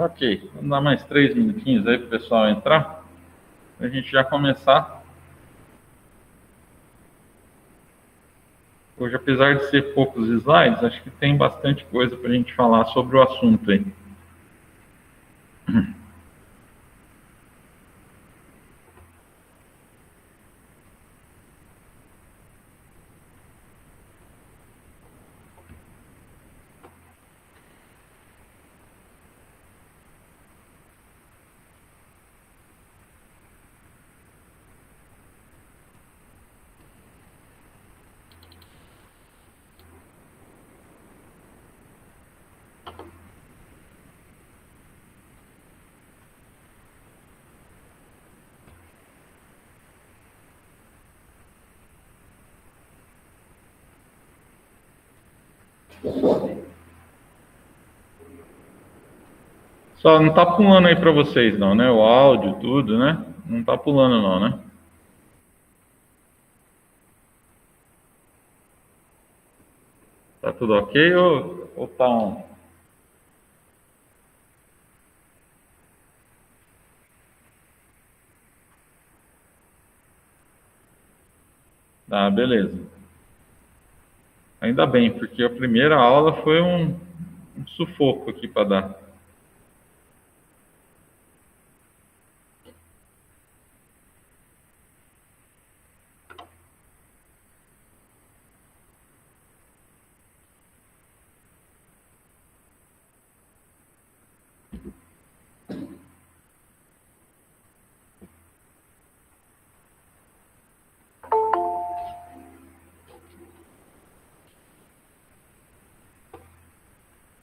Ok, vamos dar mais 3 minutinhos aí para o pessoal entrar, para a gente já começar. Hoje, apesar de ser poucos slides, acho que tem bastante coisa para a gente falar sobre o assunto aí. Só não está pulando aí para vocês não, né? O áudio, tudo, né? Não está pulando não, né? Tá tudo ok ou tá um... Ah, beleza. Ainda bem, porque a primeira aula foi um sufoco aqui para dar.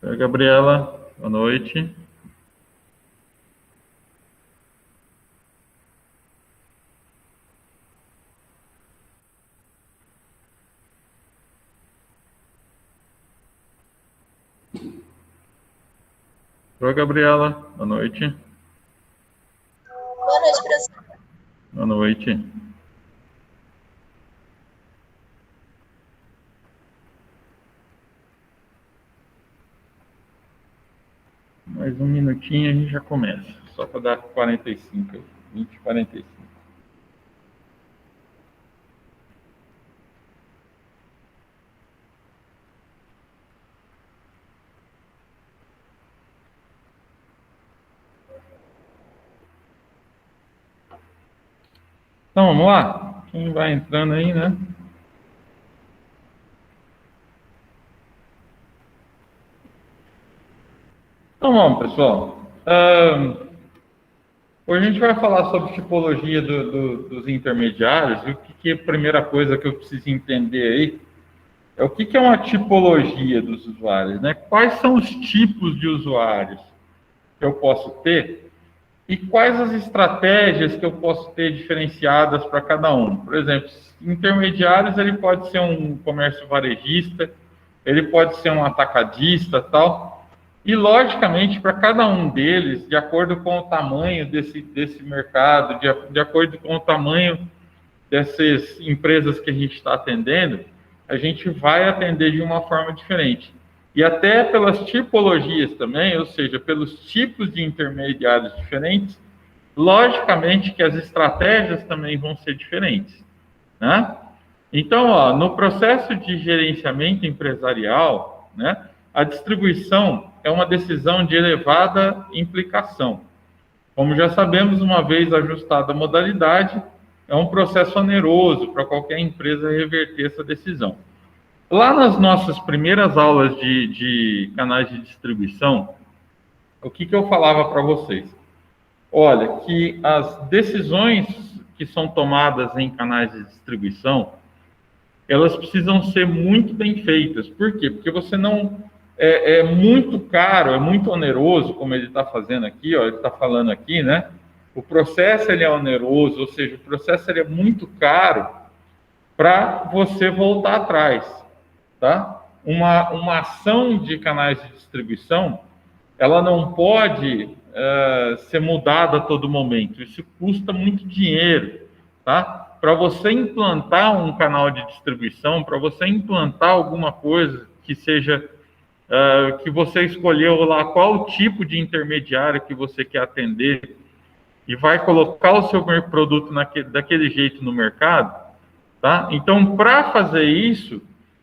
Oi, Gabriela, boa noite. Oi, Gabriela, boa noite. Boa noite, professor. Boa noite. Mais um minutinho e a gente já começa. Só para dar 45, 20, 45. Então, vamos lá? Quem vai entrando aí, né? Então, vamos, pessoal. Hoje a gente vai falar sobre tipologia dos intermediários. E o que é a primeira coisa que eu preciso entender aí é o que é uma tipologia dos usuários, né? Quais são os tipos de usuários que eu posso ter e quais as estratégias que eu posso ter diferenciadas para cada um. Por exemplo, intermediários, ele pode ser um comércio varejista, ele pode ser um atacadista, tal. E, logicamente, para cada um deles, de acordo com o tamanho desse mercado, de acordo com o tamanho dessas empresas que a gente está atendendo, a gente vai atender de uma forma diferente. E até pelas tipologias também, ou seja, pelos tipos de intermediários diferentes, logicamente que as estratégias também vão ser diferentes, né? Então, ó, no processo de gerenciamento empresarial, né, a distribuição é uma decisão de elevada implicação. Como já sabemos, uma vez ajustada a modalidade, é um processo oneroso para qualquer empresa reverter essa decisão. Lá nas nossas primeiras aulas de canais de distribuição, o que eu falava para vocês? Olha, que as decisões que são tomadas em canais de distribuição, elas precisam ser muito bem feitas. Por quê? Porque você não... É muito caro, é muito oneroso, como ele está fazendo aqui, ó, ele está falando aqui, né? O processo ele é oneroso, ou seja, o processo ele é muito caro para você voltar atrás, tá? Uma ação de canais de distribuição, ela não pode ser mudada a todo momento. Isso custa muito dinheiro, tá? Para você implantar um canal de distribuição, para você implantar alguma coisa que seja que você escolheu lá qual o tipo de intermediário que você quer atender e vai colocar o seu produto daquele jeito no mercado, tá? Então, para fazer isso,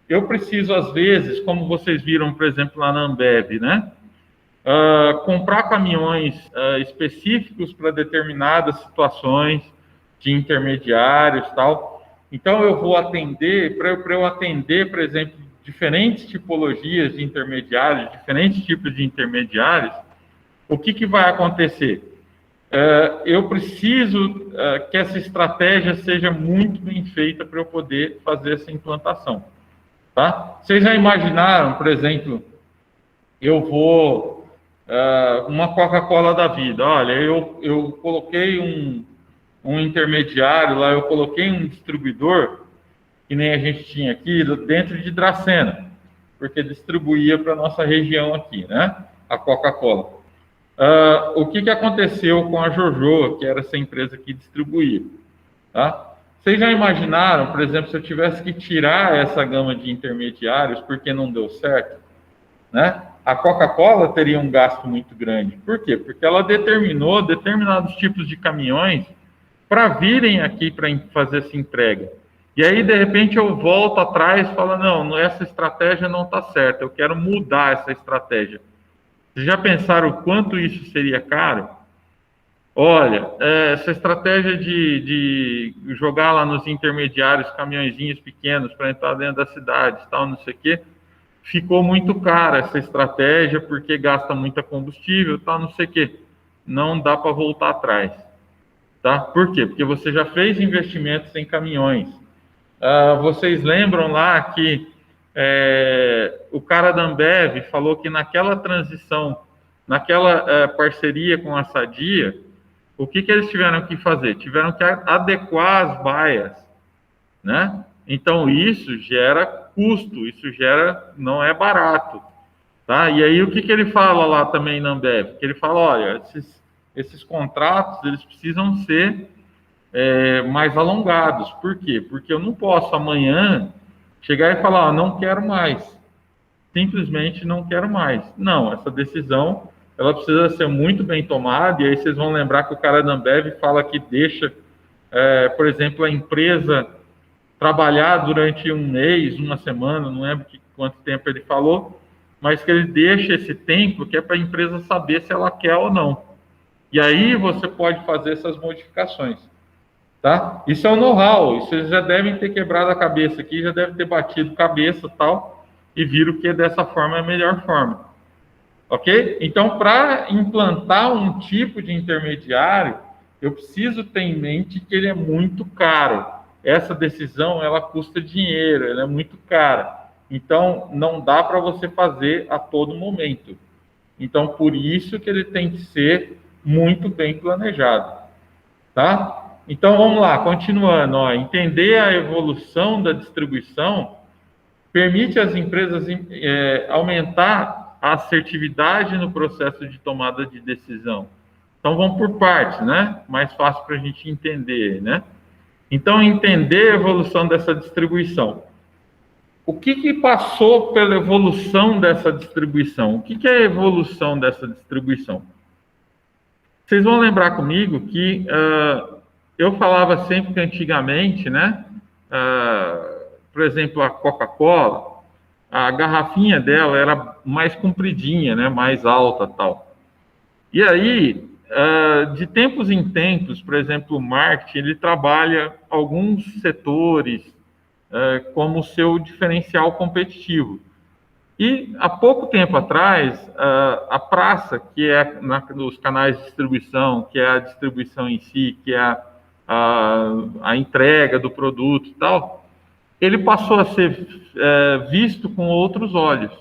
eu preciso, às vezes, como vocês viram, por exemplo, lá na Ambev, né? Comprar caminhões específicos para determinadas situações de intermediários, tal. Então, eu vou atender, para eu atender, por exemplo, diferentes tipologias de intermediários, diferentes tipos de intermediários, o que vai acontecer? Eu preciso que essa estratégia seja muito bem feita para eu poder fazer essa implantação, tá? Vocês já imaginaram, por exemplo, eu vou uma Coca-Cola da vida. Olha, eu coloquei um intermediário lá, eu coloquei um distribuidor, que nem a gente tinha aqui, dentro de Dracena, porque distribuía para a nossa região aqui, né? A Coca-Cola. O que aconteceu com a Jojo, que era essa empresa que distribuía, tá? Vocês já imaginaram, por exemplo, se eu tivesse que tirar essa gama de intermediários porque não deu certo, né? A Coca-Cola teria um gasto muito grande. Por quê? Porque ela determinou determinados tipos de caminhões para virem aqui para fazer essa entrega. E aí, de repente, eu volto atrás e falo, não, essa estratégia não está certa, eu quero mudar essa estratégia. Vocês já pensaram o quanto isso seria caro? Olha, essa estratégia de jogar lá nos intermediários caminhõezinhos pequenos para entrar dentro da cidade, tal, não sei o quê, ficou muito cara essa estratégia porque gasta muita combustível, tal, não sei o quê. Não dá para voltar atrás, tá? Por quê? Porque você já fez investimentos em caminhões. Vocês lembram lá que o cara da Ambev falou que naquela transição, naquela parceria com a Sadia, o que eles tiveram que fazer? Tiveram que adequar as baias, né? Então, isso gera custo, não é barato, tá? E aí, o que ele fala lá também na Ambev? Que ele fala, olha, esses contratos, eles precisam ser mais alongados. Por quê? Porque eu não posso amanhã chegar e falar, não quero mais. Simplesmente não quero mais. Não, essa decisão, ela precisa ser muito bem tomada, e aí vocês vão lembrar que o cara da Ambev fala que deixa, por exemplo, a empresa trabalhar durante um mês, uma semana, não lembro quanto tempo ele falou, mas que ele deixa esse tempo que é para a empresa saber se ela quer ou não. E aí você pode fazer essas modificações, tá? Isso é o know-how, isso vocês já devem ter quebrado a cabeça aqui, já devem ter batido cabeça e tal, e viram que dessa forma é a melhor forma. Ok? Então, para implantar um tipo de intermediário, eu preciso ter em mente que ele é muito caro. Essa decisão, ela custa dinheiro, ela é muito cara. Então, não dá para você fazer a todo momento. Então, por isso que ele tem que ser muito bem planejado. Tá? Então, vamos lá, continuando. Entender a evolução da distribuição permite às empresas aumentar a assertividade no processo de tomada de decisão. Então, vamos por partes, né? Mais fácil para a gente entender, né? Então, entender a evolução dessa distribuição. O que passou pela evolução dessa distribuição? O que é a evolução dessa distribuição? Vocês vão lembrar comigo que eu falava sempre que antigamente, né? Por exemplo, a Coca-Cola, a garrafinha dela era mais compridinha, né? Mais alta, tal. E aí, de tempos em tempos, por exemplo, o marketing, ele trabalha alguns setores como seu diferencial competitivo. E, há pouco tempo atrás, a praça, que é nos canais de distribuição, que é a distribuição em si, que é a entrega do produto e tal, ele passou a ser visto com outros olhos,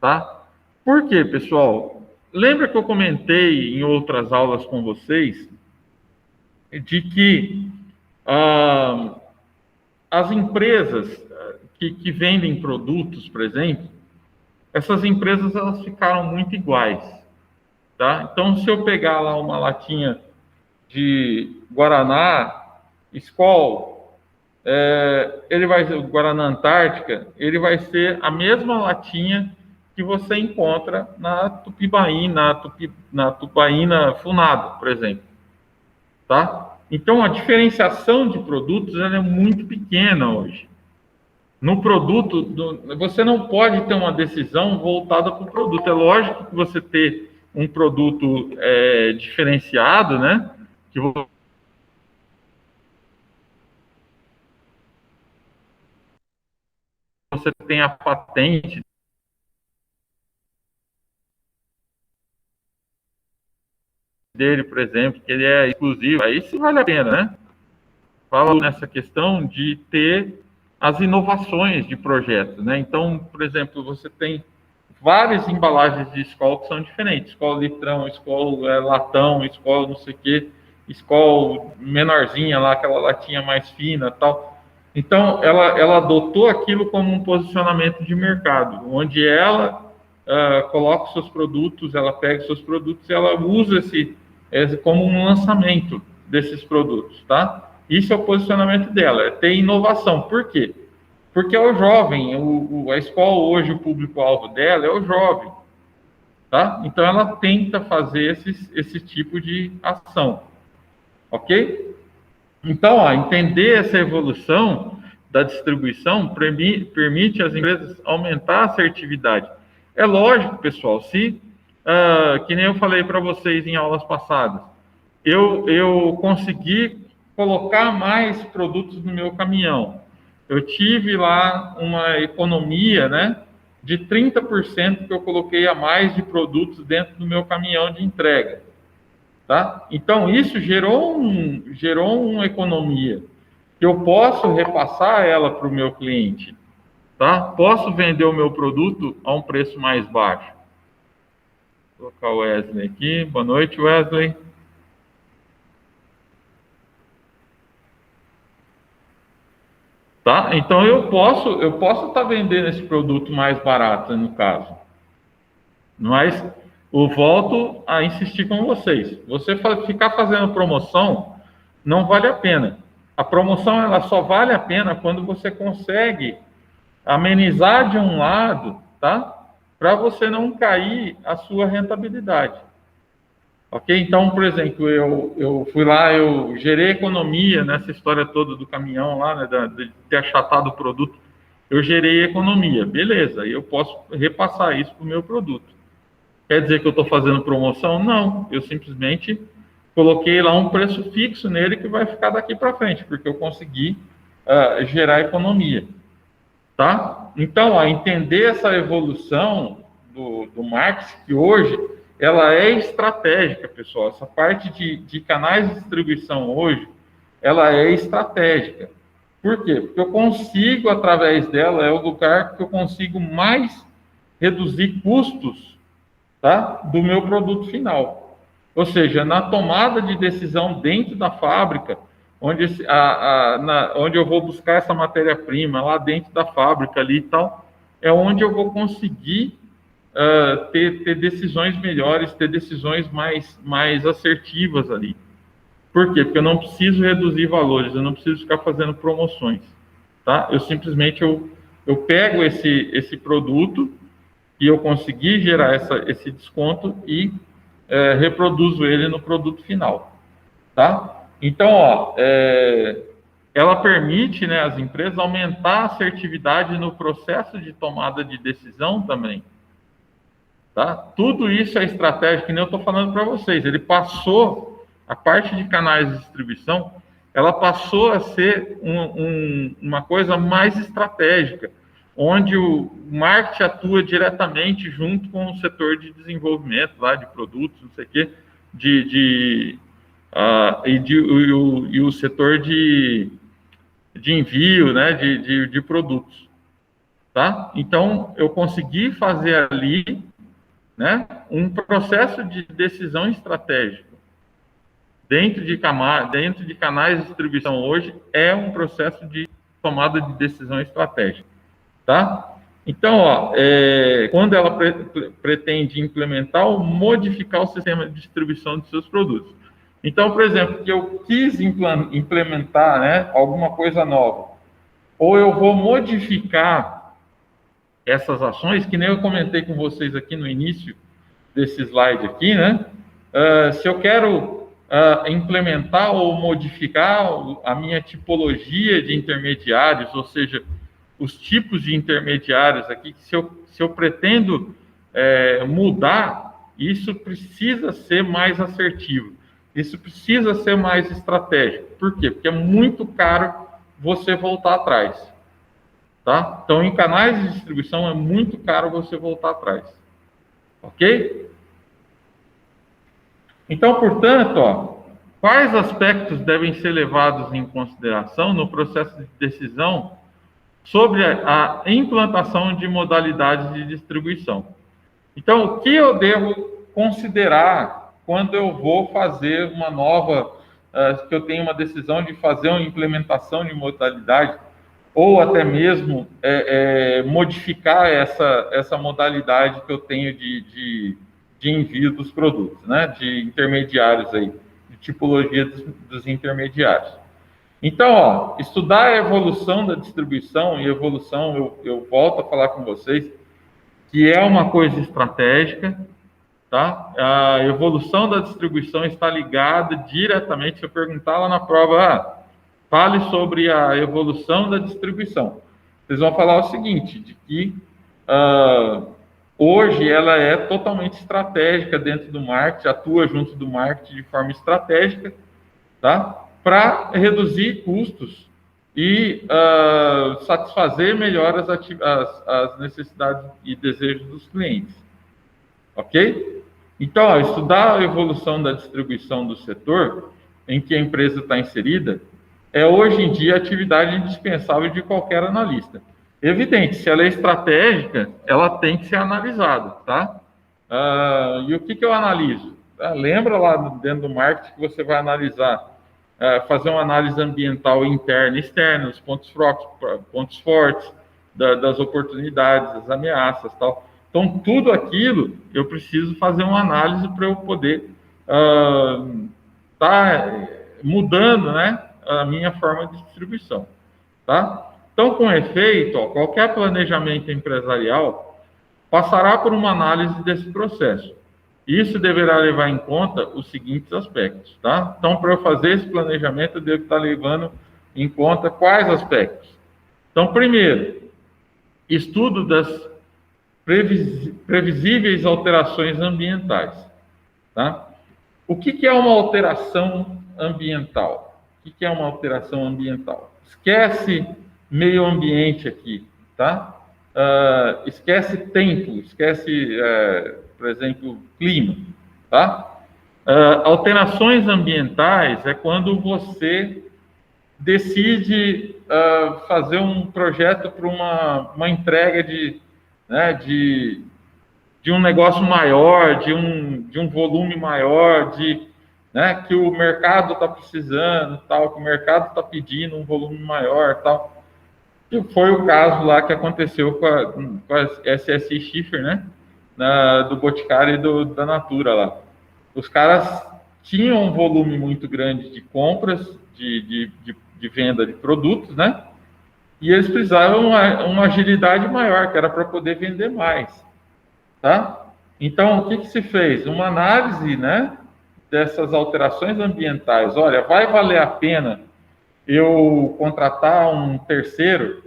tá? Por quê, pessoal? Lembra que eu comentei em outras aulas com vocês de que as empresas que vendem produtos, por exemplo, essas empresas elas ficaram muito iguais, tá? Então, se eu pegar lá uma latinha de Guaraná, Skol, Guaraná Antártica, ele vai ser a mesma latinha que você encontra na Tupibaína, na Tubaína Funado, por exemplo, tá? Então, a diferenciação de produtos ela é muito pequena hoje. No produto, você não pode ter uma decisão voltada para o produto. É lógico que você ter um produto diferenciado, né? Que você tem a patente dele, por exemplo, que ele é exclusivo, aí sim vale a pena, né? Fala nessa questão de ter as inovações de projetos, né? Então, por exemplo, você tem várias embalagens de escola que são diferentes, escola litrão, escola latão, escola não sei o quê, escola menorzinha lá, aquela latinha mais fina, tal. Então, ela adotou aquilo como um posicionamento de mercado, onde ela coloca os seus produtos, ela pega os seus produtos e ela usa como um lançamento desses produtos, tá? Isso é o posicionamento dela, é ter inovação. Por quê? Porque é o jovem, a escola hoje, o público-alvo dela é o jovem, tá? Então ela tenta fazer esse tipo de ação, ok? Então, entender essa evolução da distribuição permite às empresas aumentar a assertividade. É lógico, pessoal, que nem eu falei para vocês em aulas passadas, eu consegui colocar mais produtos no meu caminhão. Eu tive lá uma economia, né, de 30% que eu coloquei a mais de produtos dentro do meu caminhão de entrega, tá? Então, isso gerou uma economia que eu posso repassar ela para o meu cliente, tá? Posso vender o meu produto a um preço mais baixo. Vou colocar o Wesley aqui. Boa noite, Wesley. Tá? Então eu posso estar vendendo esse produto mais barato, no caso. Mas eu volto a insistir com vocês. Você ficar fazendo promoção não vale a pena. A promoção ela só vale a pena quando você consegue amenizar de um lado, tá? Para você não cair a sua rentabilidade. Ok? Então, por exemplo, eu fui lá, eu gerei economia nessa história toda do caminhão lá, né, de ter achatado o produto. Eu gerei economia, beleza, aí eu posso repassar isso para o meu produto. Quer dizer que eu estou fazendo promoção? Não, eu simplesmente coloquei lá um preço fixo nele que vai ficar daqui para frente, porque eu consegui gerar economia. Tá? Então, entender essa evolução do marketing, que hoje ela é estratégica, pessoal. Essa parte de canais de distribuição hoje, ela é estratégica. Por quê? Porque eu consigo, através dela, é o lugar que eu consigo mais reduzir custos, tá, do meu produto final. Ou seja, na tomada de decisão dentro da fábrica, onde eu vou buscar essa matéria-prima, lá dentro da fábrica ali e tal, é onde eu vou conseguir ter decisões melhores, ter decisões mais assertivas ali. Por quê? Porque eu não preciso reduzir valores, eu não preciso ficar fazendo promoções, tá? Eu simplesmente eu pego esse produto e eu consegui gerar esse desconto e reproduzo ele no produto final, tá? Então, ela permite, né, às empresas aumentar a assertividade no processo de tomada de decisão também, tá? Tudo isso é estratégia, que nem eu estou falando para vocês. Ele passou, a parte de canais de distribuição, ela passou a ser uma coisa mais estratégica, onde o marketing atua diretamente junto com o setor de desenvolvimento lá de produtos, não sei o quê, e o setor de envio, né, de produtos, tá? Então, eu consegui fazer ali, né, um processo de decisão estratégica. Dentro de canais de distribuição hoje, é um processo de tomada de decisão estratégica, tá? Então, quando ela pretende implementar ou modificar o sistema de distribuição de seus produtos. Então, por exemplo, que eu quis implementar, né, alguma coisa nova, ou eu vou modificar essas ações, que nem eu comentei com vocês aqui no início desse slide aqui, né? Se eu quero implementar ou modificar a minha tipologia de intermediários, ou seja, os tipos de intermediários aqui, se eu pretendo mudar, isso precisa ser mais assertivo, isso precisa ser mais estratégico. Por quê? Porque é muito caro você voltar atrás, tá? Então, em canais de distribuição, é muito caro você voltar atrás, ok? Então, portanto, quais aspectos devem ser levados em consideração no processo de decisão sobre a implantação de modalidades de distribuição? Então, o que eu devo considerar quando eu vou fazer uma nova, que eu tenho uma decisão de fazer uma implementação de modalidade, ou até mesmo modificar essa modalidade que eu tenho de envio dos produtos, né? De intermediários aí, de tipologia dos intermediários. Então, estudar a evolução da distribuição, e evolução, eu volto a falar com vocês, que é uma coisa estratégica, tá? A evolução da distribuição está ligada diretamente, se eu perguntar lá na prova, fale sobre a evolução da distribuição. Vocês vão falar o seguinte, de que hoje ela é totalmente estratégica dentro do marketing, atua junto do marketing de forma estratégica, tá? Para reduzir custos e satisfazer melhor as necessidades e desejos dos clientes. Ok? Então, estudar a evolução da distribuição do setor em que a empresa está inserida é, hoje em dia, a atividade indispensável de qualquer analista. Evidente, se ela é estratégica, ela tem que ser analisada, tá? E o que eu analiso? Lembra lá dentro do marketing que você vai analisar, fazer uma análise ambiental interna e externa, os pontos fortes, das oportunidades, das ameaças, tal. Então, tudo aquilo, eu preciso fazer uma análise para eu poder tá mudando, né, a minha forma de distribuição, tá? Então, com efeito, qualquer planejamento empresarial passará por uma análise desse processo. Isso deverá levar em conta os seguintes aspectos, tá? Então, para eu fazer esse planejamento, eu devo estar levando em conta quais aspectos? Então, primeiro, estudo das previsíveis alterações ambientais, tá? O que é uma alteração ambiental? O que é uma alteração ambiental? Esquece meio ambiente aqui, tá? Esquece tempo, esquece, por exemplo, clima, tá? Alterações ambientais é quando você decide fazer um projeto para uma entrega de um negócio maior, de um volume maior, né, que o mercado está precisando, tal, que o mercado está pedindo um volume maior, tal. Que foi o caso lá que aconteceu com a SSI Schiffer, né, do Boticário e da Natura lá. Os caras tinham um volume muito grande de compras, de venda de produtos, né, e eles precisavam uma agilidade maior, que era para poder vender mais, tá? Então, o que se fez? Uma análise, né, dessas alterações ambientais. Olha, vai valer a pena eu contratar um terceiro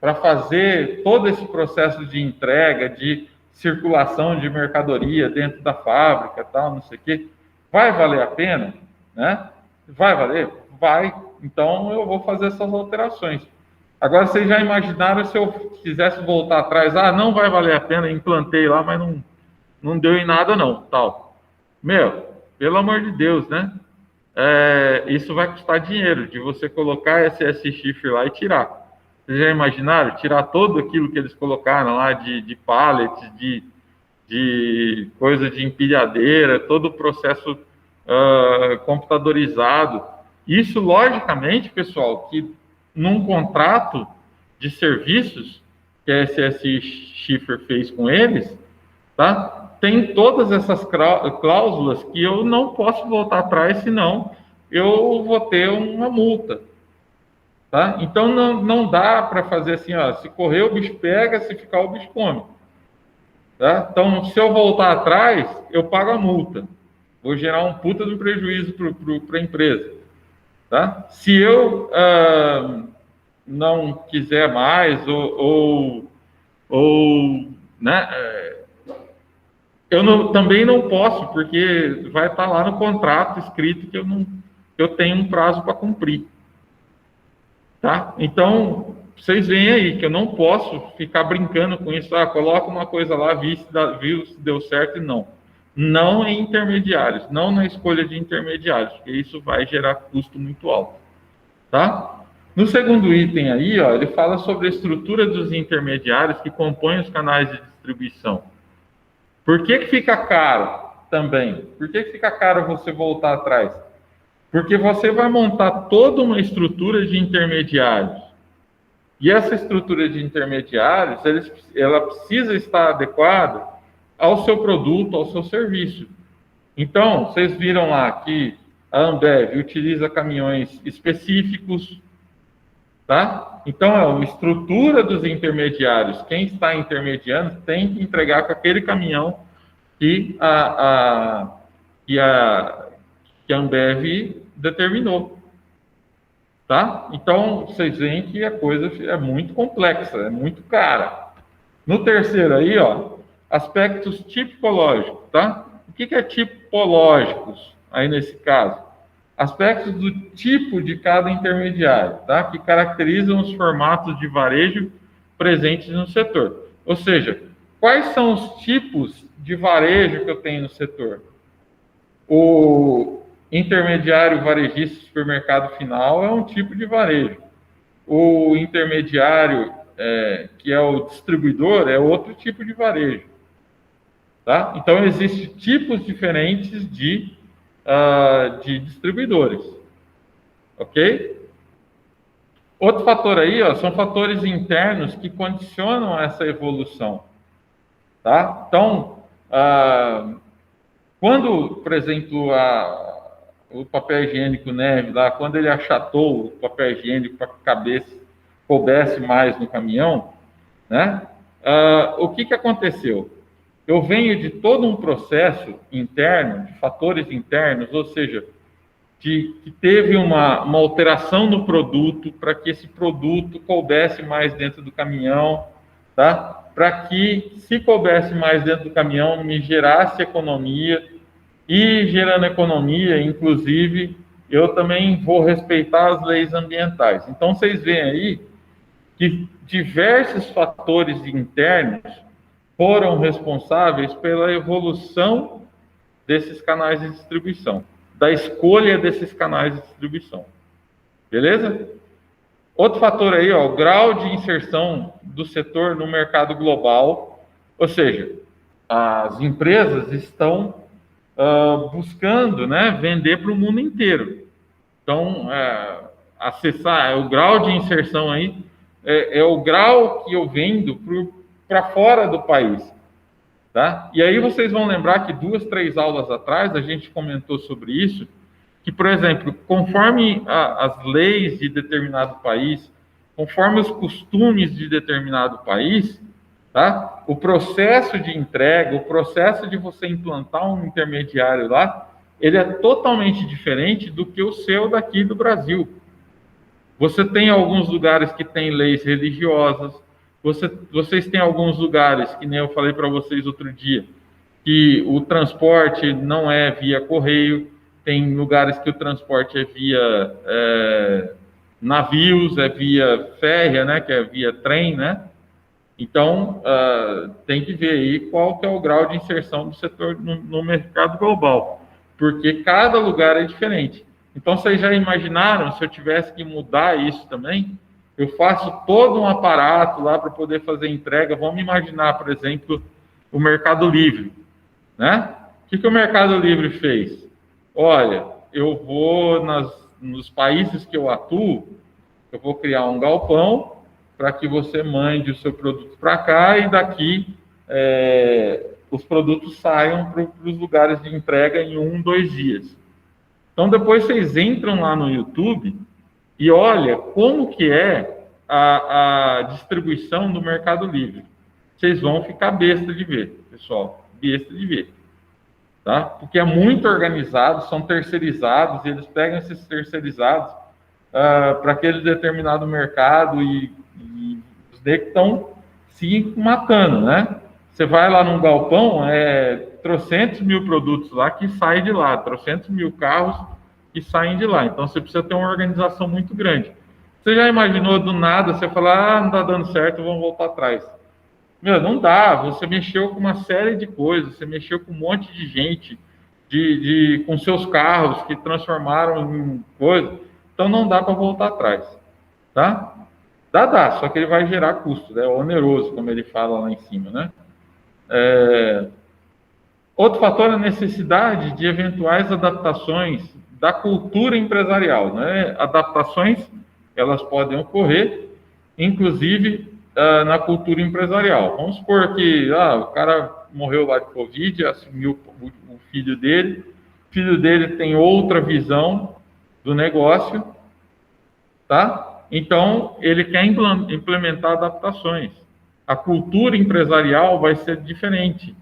para fazer todo esse processo de entrega, de circulação de mercadoria dentro da fábrica, tal, não sei o quê? Vai valer a pena, né? Vai valer? Vai. Então, eu vou fazer essas alterações. Agora, vocês já imaginaram se eu quisesse voltar atrás? Não vai valer a pena, implantei lá, mas não deu em nada não, tal. Pelo amor de Deus, né? Isso vai custar dinheiro, de você colocar SS Schiffer lá e tirar. Vocês já imaginaram? Tirar tudo aquilo que eles colocaram lá de pallets, de coisa de empilhadeira, todo o processo computadorizado. Isso, logicamente, pessoal, que num contrato de serviços que a SSI Schiffer fez com eles, tá? Tem todas essas cláusulas que eu não posso voltar atrás, senão eu vou ter uma multa, Tá? Então, não dá para fazer assim, ó, se correr o bicho pega, se ficar o bicho come. Tá? Então, se eu voltar atrás, eu pago a multa. Vou gerar um puta de um prejuízo para a empresa. Tá? Se eu não quiser mais, né, também não posso, porque vai estar lá no contrato escrito que eu tenho um prazo para cumprir. Tá? Então, vocês veem aí que eu não posso ficar brincando com isso. Coloca uma coisa lá, viu se deu certo e não. Não em intermediários, não na escolha de intermediários, porque isso vai gerar custo muito alto. Tá? No segundo item aí, ó, ele fala sobre a estrutura dos intermediários que compõem os canais de distribuição. Por que fica caro também? Por que fica caro você voltar atrás? Porque você vai montar toda uma estrutura de intermediários. E essa estrutura de intermediários, ela precisa estar adequada ao seu produto, ao seu serviço. Então, vocês viram lá que a Ambev utiliza caminhões específicos, tá? Então, a estrutura dos intermediários, quem está intermediando tem que entregar com aquele caminhão que a Ambev determinou, tá? Então, vocês veem que a coisa é muito complexa, é muito cara. No terceiro aí, ó, aspectos tipológicos, tá? O que é tipológicos aí nesse caso? Aspectos do tipo de cada intermediário, tá? Que caracterizam os formatos de varejo presentes no setor. Ou seja, quais são os tipos de varejo que eu tenho no setor? O intermediário varejista supermercado final é um tipo de varejo. O intermediário, que é o distribuidor, é outro tipo de varejo. Tá? Então, existem tipos diferentes de distribuidores. Ok? Outro fator aí, ó, são fatores internos que condicionam essa evolução. Tá? Então, quando, por exemplo, o papel higiênico Neve, lá, quando ele achatou o papel higiênico para que coubesse mais no caminhão, né? O que aconteceu? Eu venho de todo um processo interno, de fatores internos, ou seja, que teve uma alteração no produto para que esse produto coubesse mais dentro do caminhão, tá? Para que, se coubesse mais dentro do caminhão, me gerasse economia, e gerando economia, inclusive, eu também vou respeitar as leis ambientais. Então, vocês veem aí que diversos fatores internos foram responsáveis pela evolução desses canais de distribuição, da escolha desses canais de distribuição. Beleza? Outro fator aí, ó, o grau de inserção do setor no mercado global, ou seja, as empresas estão buscando, né, vender para o mundo inteiro. Então, acessar o grau de inserção aí é o grau que eu vendo para fora do país. Tá? E aí vocês vão lembrar que 2, 3 aulas atrás a gente comentou sobre isso, que, por exemplo, conforme as leis de determinado país, conforme os costumes de determinado país, tá? O processo de entrega, o processo de você implantar um intermediário lá, ele é totalmente diferente do que o seu daqui do Brasil. Você tem alguns lugares que têm leis religiosas, vocês têm alguns lugares, que nem eu falei para vocês outro dia, que o transporte não é via correio, tem lugares que o transporte é via navios, é via férrea, né, que é via trem, né? Então, tem que ver aí qual que é o grau de inserção do setor no mercado global, porque cada lugar é diferente. Então, vocês já imaginaram, se eu tivesse que mudar isso também, eu faço todo um aparato lá para poder fazer entrega. Vamos imaginar, por exemplo, o Mercado Livre, né? O que o Mercado Livre fez? Olha, eu vou nos países que eu atuo, eu vou criar um galpão para que você mande o seu produto para cá e daqui os produtos saiam para os lugares de entrega em 1, 2 dias. Então, depois vocês entram lá no YouTube e olha como que é a distribuição do Mercado Livre. Vocês vão ficar besta de ver, pessoal, besta de ver, tá? Porque é muito organizado, são terceirizados, eles pegam esses terceirizados para aquele determinado mercado e os negros estão se matando, né? Você vai lá num galpão, trocentos mil produtos lá que saem de lá, trocentos mil carros que saem de lá. Então, você precisa ter uma organização muito grande. Você já imaginou do nada, você falar, não está dando certo, vamos voltar atrás. Meu, não dá, você mexeu com uma série de coisas, você mexeu com um monte de gente, com seus carros que transformaram em coisa, então não dá para voltar atrás, tá? Dá, só que ele vai gerar custo, né? Oneroso, como ele fala lá em cima, né? Outro fator é a necessidade de eventuais adaptações da cultura empresarial, né? Adaptações, elas podem ocorrer, inclusive na cultura empresarial. Vamos supor que o cara morreu lá de Covid, assumiu o filho dele tem outra visão do negócio, tá? Então, ele quer implementar adaptações. A cultura empresarial vai ser diferente.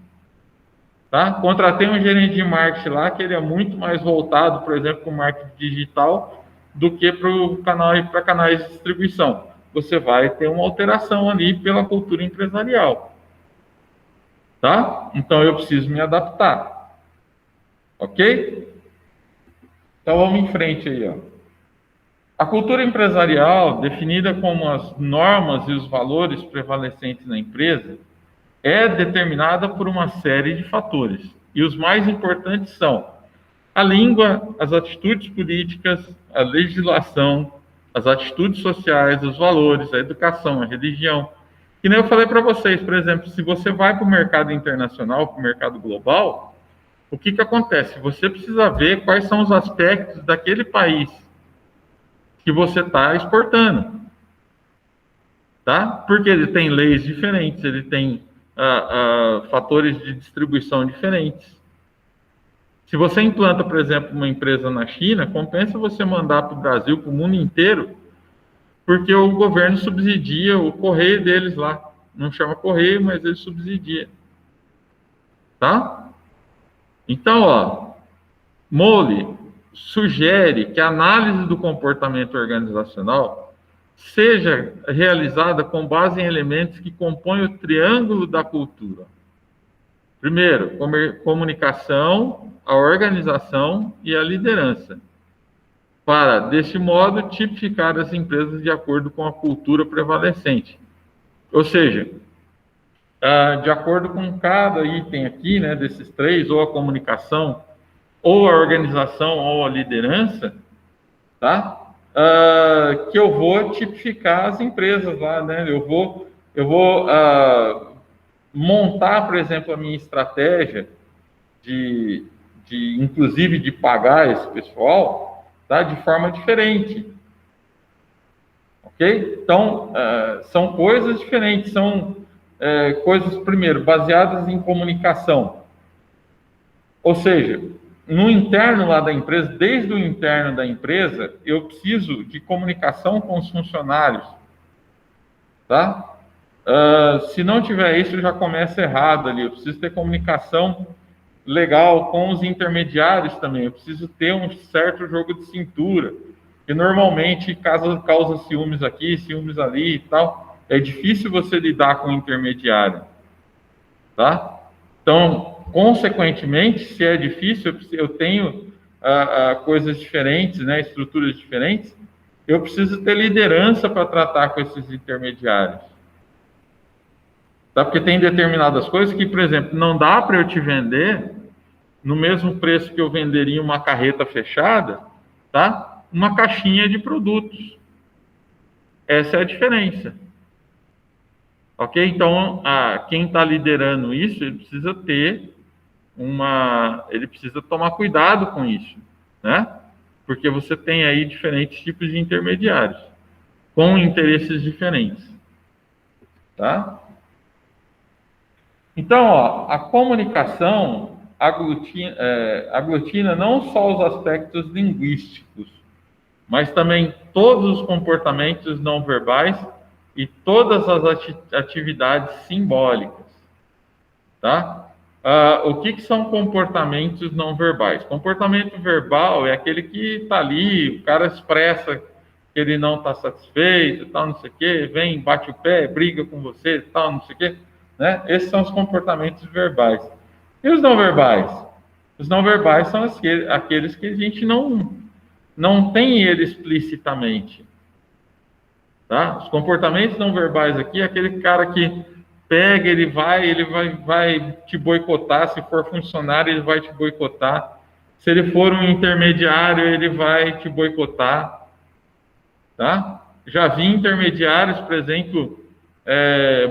Tá? Contratei um gerente de marketing lá que ele é muito mais voltado, por exemplo, para o marketing digital do que para canais de distribuição. Você vai ter uma alteração ali pela cultura empresarial. Tá? Então, eu preciso me adaptar. Ok? Então, vamos em frente aí, ó. A cultura empresarial, definida como as normas e os valores prevalecentes na empresa, é determinada por uma série de fatores. E os mais importantes são a língua, as atitudes políticas, a legislação, as atitudes sociais, os valores, a educação, a religião. Que nem eu falei para vocês, por exemplo, se você vai para o mercado internacional, para o mercado global, o que acontece? Você precisa ver quais são os aspectos daquele país que você está exportando, tá? Porque ele tem leis diferentes, ele tem fatores de distribuição diferentes. Se você implanta, por exemplo, uma empresa na China, compensa você mandar para o Brasil, para o mundo inteiro, porque o governo subsidia o correio deles lá. Não chama correio, mas ele subsidia. Tá? Então, Mole sugere que a análise do comportamento organizacional seja realizada com base em elementos que compõem o triângulo da cultura. Primeiro, comunicação, a organização e a liderança, para, deste modo, tipificar as empresas de acordo com a cultura prevalecente. Ou seja, de acordo com cada item aqui, né, desses três, ou a comunicação, ou a organização, ou a liderança, tá? Que eu vou tipificar as empresas lá, né? Eu vou montar, por exemplo, a minha estratégia inclusive de pagar esse pessoal, tá? De forma diferente, ok? Então, são coisas diferentes, são coisas, primeiro, baseadas em comunicação, ou seja, no interno lá da empresa, desde o interno da empresa, eu preciso de comunicação com os funcionários, tá? Se não tiver isso, já começa errado ali. Eu preciso ter comunicação legal com os intermediários também. Eu preciso ter um certo jogo de cintura, que normalmente causa ciúmes aqui, ciúmes ali e tal. É difícil você lidar com o intermediário, tá? Então, consequentemente, se é difícil, eu tenho coisas diferentes, né, estruturas diferentes, eu preciso ter liderança para tratar com esses intermediários. Tá? Porque tem determinadas coisas que, por exemplo, não dá para eu te vender no mesmo preço que eu venderia uma carreta fechada, tá? Uma caixinha de produtos. Essa é a diferença. Ok? Então, quem está liderando isso, ele precisa ele precisa tomar cuidado com isso, né? Porque você tem aí diferentes tipos de intermediários, com interesses diferentes, tá? Então, a comunicação aglutina não só os aspectos linguísticos, mas também todos os comportamentos não verbais e todas as atividades simbólicas, tá? O que são comportamentos não verbais? Comportamento verbal é aquele que está ali, o cara expressa que ele não está satisfeito, tal, não sei o quê, vem, bate o pé, briga com você, tal, não sei o quê, né? Esses são os comportamentos verbais. E os não verbais? Os não verbais são aqueles que a gente não tem ele explicitamente, tá? Os comportamentos não verbais aqui é aquele cara que pega, ele vai te boicotar. Se for funcionário, ele vai te boicotar. Se ele for um intermediário, ele vai te boicotar, tá? Já vi intermediários, por exemplo,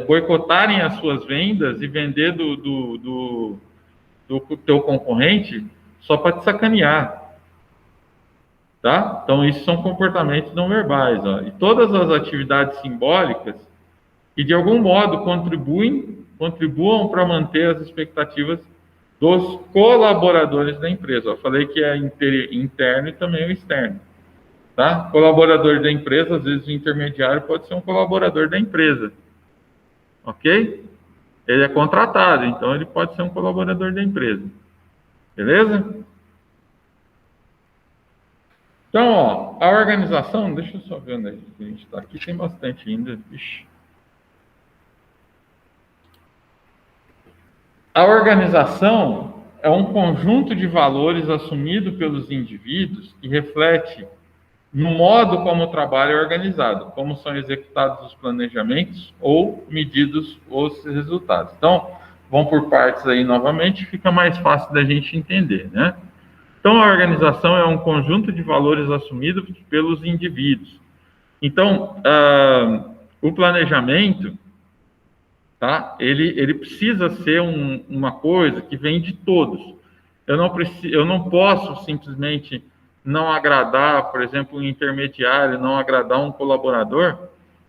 boicotarem as suas vendas e vender do teu concorrente só para te sacanear, tá? Então, isso são comportamentos não verbais, ó. E todas as atividades simbólicas que de algum modo contribuam para manter as expectativas dos colaboradores da empresa. Eu falei que é interno e também o externo, tá? Colaborador da empresa, às vezes o intermediário pode ser um colaborador da empresa, ok? Ele é contratado, então ele pode ser um colaborador da empresa, beleza? Então, ó, a organização, deixa eu só ver onde a gente está aqui, tem bastante ainda, ixi. A organização é um conjunto de valores assumido pelos indivíduos que reflete no modo como o trabalho é organizado, como são executados os planejamentos ou medidos os resultados. Então, vão por partes aí novamente, fica mais fácil da gente entender, né? Então, a organização é um conjunto de valores assumidos pelos indivíduos. Então, o planejamento, tá? Ele precisa ser uma coisa que vem de todos. Eu não posso simplesmente não agradar, por exemplo, um intermediário, não agradar um colaborador,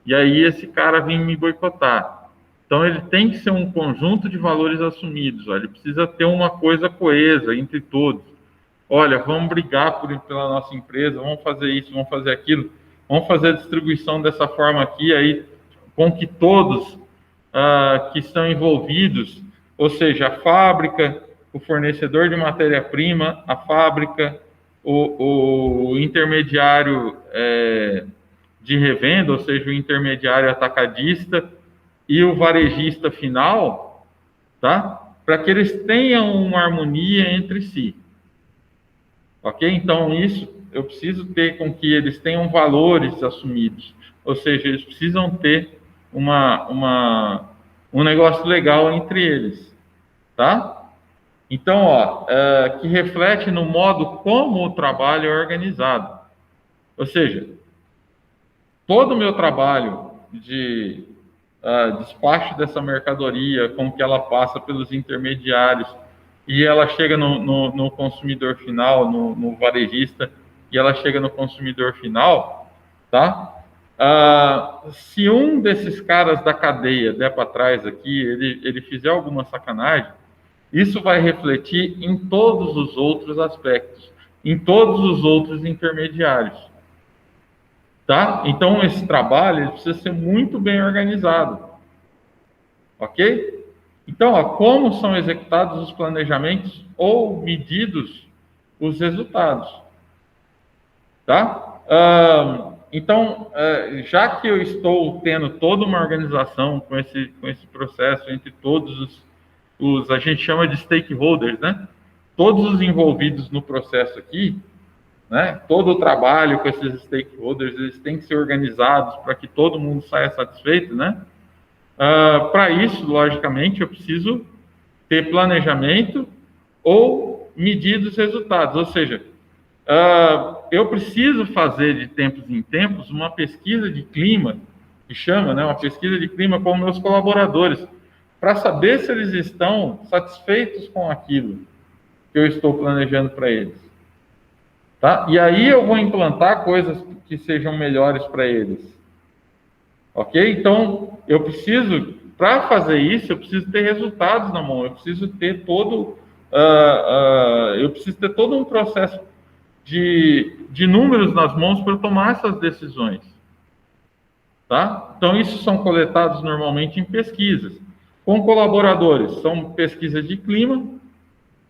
e aí esse cara vem me boicotar. Então, ele tem que ser um conjunto de valores assumidos, ó. Ele precisa ter uma coisa coesa entre todos. Olha, vamos brigar pela nossa empresa, vamos fazer isso, vamos fazer aquilo, vamos fazer a distribuição dessa forma aqui, aí, com que todos que estão envolvidos, ou seja, a fábrica, o fornecedor de matéria-prima, a fábrica, o intermediário de revenda, ou seja, o intermediário atacadista e o varejista final, tá? Para que eles tenham uma harmonia entre si. Ok? Então, isso eu preciso ter com que eles tenham valores assumidos, ou seja, eles precisam ter um negócio legal entre eles, tá? Então, ó, que reflete no modo como o trabalho é organizado. Ou seja, todo o meu trabalho de despacho dessa mercadoria, como que ela passa pelos intermediários, e ela chega no consumidor final, no varejista, e ela chega no consumidor final, tá? Se um desses caras da cadeia der para trás aqui, ele fizer alguma sacanagem, isso vai refletir em todos os outros aspectos, em todos os outros intermediários, tá? Então, esse trabalho ele precisa ser muito bem organizado, ok? Então, ó, como são executados os planejamentos ou medidos os resultados, tá? Então, já que eu estou tendo toda uma organização com esse processo entre todos a gente chama de stakeholders, né? Todos os envolvidos no processo aqui, né? Todo o trabalho com esses stakeholders, eles têm que ser organizados para que todo mundo saia satisfeito, né? Para isso, logicamente, eu preciso ter planejamento ou medir os resultados, ou seja, eu preciso fazer de tempos em tempos uma pesquisa de clima, que chama, né, uma pesquisa de clima com meus colaboradores, para saber se eles estão satisfeitos com aquilo que eu estou planejando para eles. Tá? E aí eu vou implantar coisas que sejam melhores para eles. Ok? Então, eu preciso, para fazer isso, eu preciso ter resultados na mão, eu preciso ter todo um processo de números nas mãos para tomar essas decisões. Tá? Então, isso são coletados normalmente em pesquisas. Com colaboradores, são pesquisas de clima,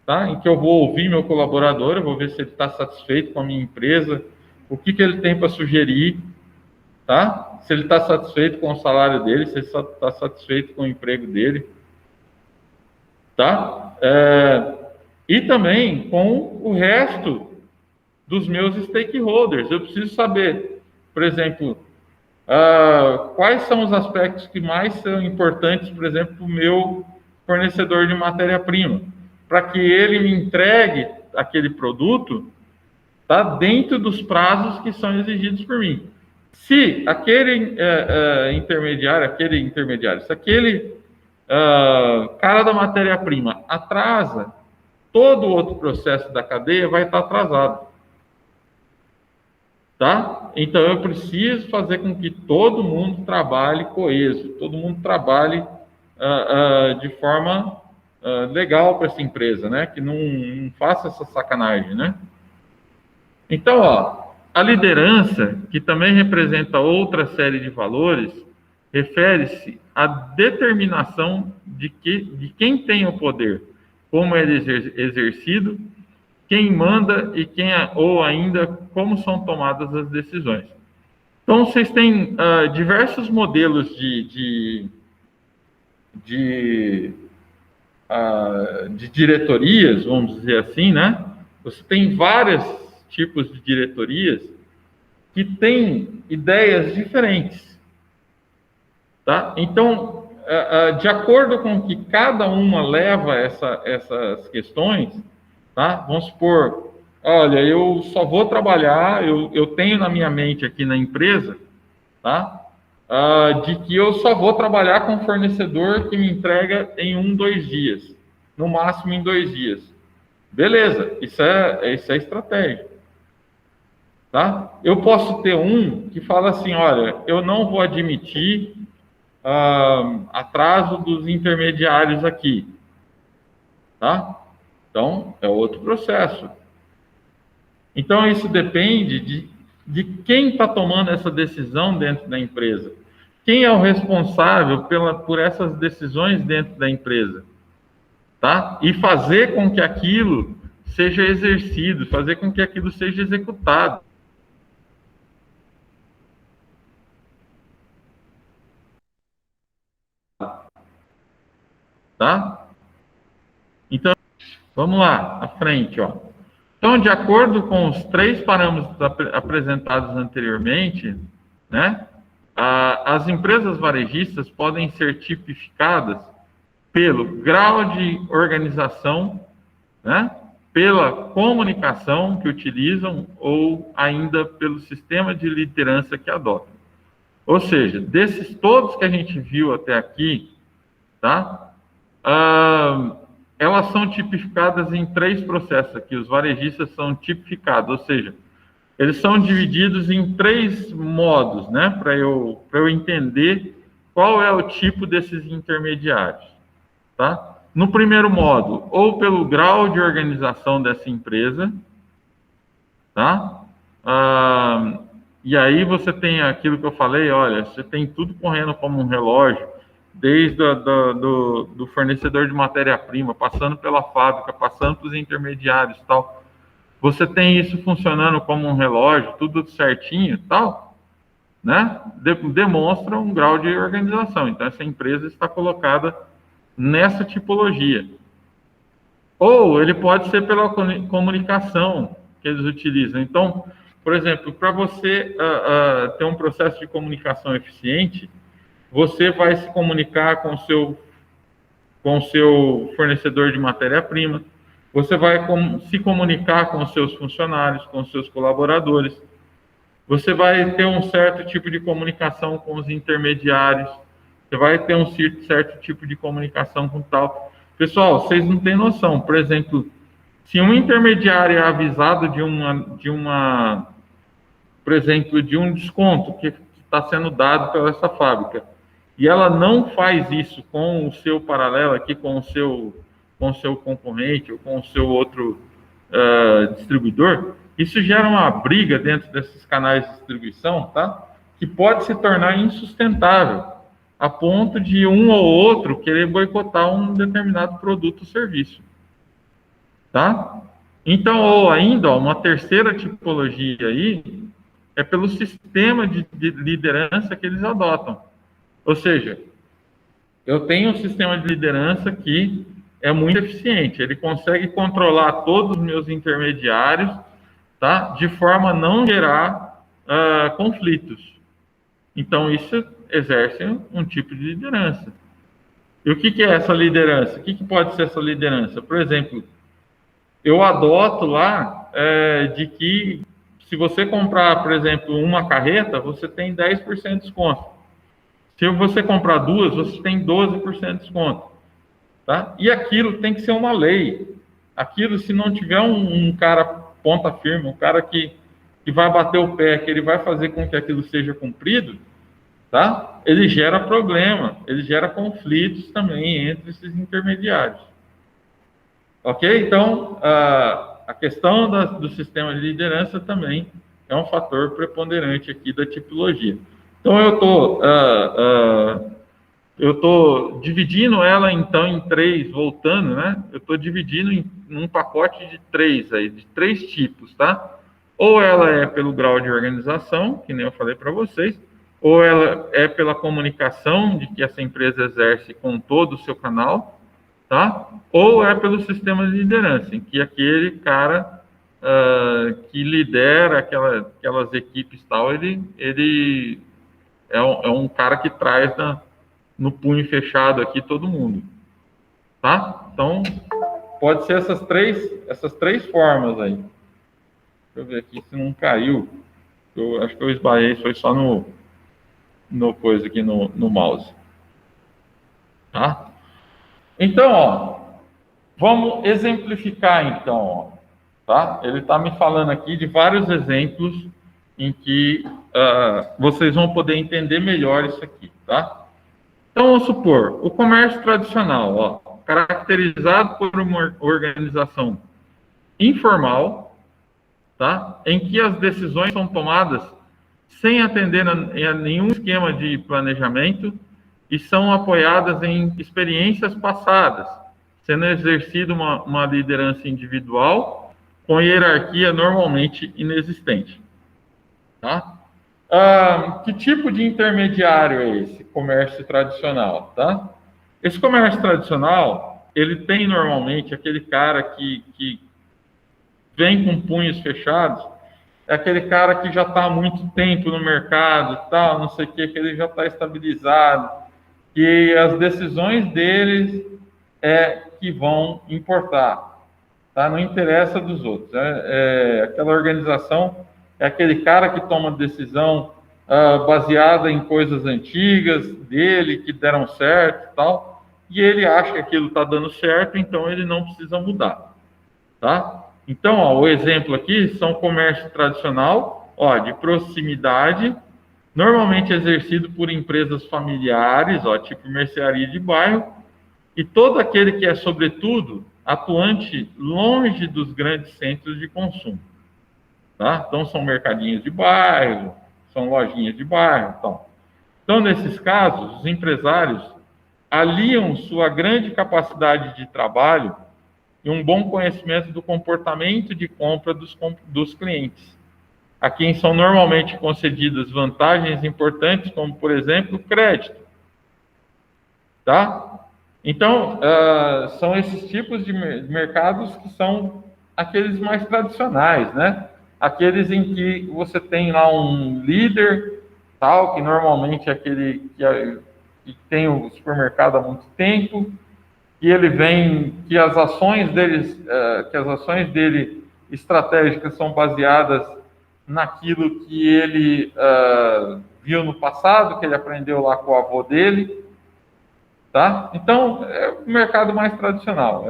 tá? Em que eu vou ouvir meu colaborador, eu vou ver se ele está satisfeito com a minha empresa, o que ele tem para sugerir, tá? Se ele está satisfeito com o salário dele, se ele está satisfeito com o emprego dele, tá? E também com o resto dos meus stakeholders. Eu preciso saber, por exemplo, quais são os aspectos que mais são importantes, por exemplo, para o meu fornecedor de matéria-prima, para que ele me entregue aquele produto, tá, dentro dos prazos que são exigidos por mim. Se aquele intermediário, se aquele cara da matéria-prima atrasa, todo o outro processo da cadeia vai estar atrasado. Tá? Então, eu preciso fazer com que todo mundo trabalhe coeso, todo mundo trabalhe de forma legal para essa empresa, né? Que não faça essa sacanagem, né? Então, a liderança, que também representa outra série de valores, refere-se à determinação de quem tem o poder, como ele é exercido, quem manda e ou ainda como são tomadas as decisões. Então, vocês têm diversos modelos de diretorias, vamos dizer assim, né? Você tem vários tipos de diretorias que têm ideias diferentes, tá? Então, de acordo com que cada uma leva essas questões, tá? Vamos supor, olha, eu só vou trabalhar, eu tenho na minha mente aqui na empresa, tá? De que eu só vou trabalhar com fornecedor que me entrega em 1, 2 dias, no máximo em 2 dias. Beleza, isso é estratégia. Tá? Eu posso ter um que fala assim, olha, eu não vou admitir atraso dos intermediários aqui. Tá? Então, é outro processo. Então, isso depende de quem está tomando essa decisão dentro da empresa. Quem é o responsável por essas decisões dentro da empresa? Tá? E fazer com que aquilo seja exercido, fazer com que aquilo seja executado. Tá? Então, vamos lá, à frente, ó. Então, de acordo com os 3 parâmetros apresentados anteriormente, né, as empresas varejistas podem ser tipificadas pelo grau de organização, né, pela comunicação que utilizam ou ainda pelo sistema de liderança que adotam. Ou seja, desses todos que a gente viu até aqui, tá? Elas são tipificadas em 3 processos aqui. Os varejistas são tipificados, ou seja, eles são divididos em 3 modos, né? Para eu entender qual é o tipo desses intermediários, tá? No primeiro modo, ou pelo grau de organização dessa empresa, tá? E aí você tem aquilo que eu falei, olha, você tem tudo correndo como um relógio, desde do fornecedor de matéria-prima, passando pela fábrica, passando para os intermediários e tal. Você tem isso funcionando como um relógio, tudo certinho e tal, né? Demonstra um grau de organização. Então, essa empresa está colocada nessa tipologia. Ou ele pode ser pela comunicação que eles utilizam. Então, por exemplo, para você ter um processo de comunicação eficiente, você vai se comunicar com o seu fornecedor de matéria-prima, você vai se comunicar com os seus funcionários, com os seus colaboradores, você vai ter um certo tipo de comunicação com os intermediários, você vai ter um certo tipo de comunicação com tal. Pessoal, vocês não têm noção. Por exemplo, se um intermediário é avisado por exemplo, de um desconto que está sendo dado pela essa fábrica, e ela não faz isso com o seu paralelo aqui, com o seu concorrente ou com o seu outro distribuidor, isso gera uma briga dentro desses canais de distribuição, tá? Que pode se tornar insustentável, a ponto de um ou outro querer boicotar um determinado produto ou serviço, tá? Então, ou ainda, ó, uma terceira tipologia aí é pelo sistema de liderança que eles adotam. Ou seja, eu tenho um sistema de liderança que é muito eficiente, ele consegue controlar todos os meus intermediários, tá? De forma a não gerar conflitos. Então, isso exerce um tipo de liderança. E o que é essa liderança? O que pode ser essa liderança? Por exemplo, eu adoto lá de que se você comprar, por exemplo, uma carreta, você tem 10% de desconto. Se você comprar duas, você tem 12% de desconto. Tá? E aquilo tem que ser uma lei. Aquilo, se não tiver um cara ponta firme, um cara que vai bater o pé, que ele vai fazer com que aquilo seja cumprido, tá? Ele gera problema, ele gera conflitos também entre esses intermediários. Ok? Então, a questão do sistema de liderança também é um fator preponderante aqui da tipologia. Então, eu estou dividindo ela, então, em três, voltando, né? Eu estou dividindo em um pacote de três aí, de três tipos, tá? Ou ela é pelo grau de organização, que nem eu falei para vocês, ou ela é pela comunicação de que essa empresa exerce com todo o seu canal, tá? Ou é pelo sistema de liderança, em que aquele cara que lidera aquelas equipes tal, ele é um cara que traz no punho fechado aqui todo mundo, tá? Então, pode ser essas três formas aí. Deixa eu ver aqui se não caiu. Eu acho que eu esbarrei, foi só no coisa aqui no mouse. Tá? Então, ó, vamos exemplificar então, ó, tá? Ele está me falando aqui de vários exemplos em que vocês vão poder entender melhor isso aqui, tá? Então, vamos supor, o comércio tradicional, ó, caracterizado por uma organização informal, tá? Em que as decisões são tomadas sem atender a nenhum esquema de planejamento e são apoiadas em experiências passadas, sendo exercida uma liderança individual com hierarquia normalmente inexistente. Tá? Que tipo de intermediário é esse comércio tradicional? Tá? Esse comércio tradicional, ele tem normalmente aquele cara que vem com punhos fechados, é aquele cara que já está há muito tempo no mercado, tal, não sei o que ele já está estabilizado, e as decisões deles que vão importar, tá? Não interessa dos outros. Aquela organização é aquele cara que toma decisão baseada em coisas antigas dele, que deram certo e tal, e ele acha que aquilo está dando certo, então ele não precisa mudar, tá? Então, ó, o exemplo aqui são comércio tradicional, ó, de proximidade, normalmente exercido por empresas familiares, ó, tipo mercearia de bairro, e todo aquele que é, sobretudo, atuante longe dos grandes centros de consumo. Tá? Então, são mercadinhos de bairro, são lojinhas de bairro. Então, nesses casos, os empresários aliam sua grande capacidade de trabalho e um bom conhecimento do comportamento de compra dos clientes, a quem são normalmente concedidas vantagens importantes, como, por exemplo, crédito. Tá? Então, são esses tipos de mercados que são aqueles mais tradicionais, né? Aqueles em que você tem lá um líder, tal, que normalmente é aquele que tem o supermercado há muito tempo, que ele vem, que as ações dele estratégicas são baseadas naquilo que ele viu no passado, que ele aprendeu lá com o avô dele, tá? Então, é o mercado mais tradicional,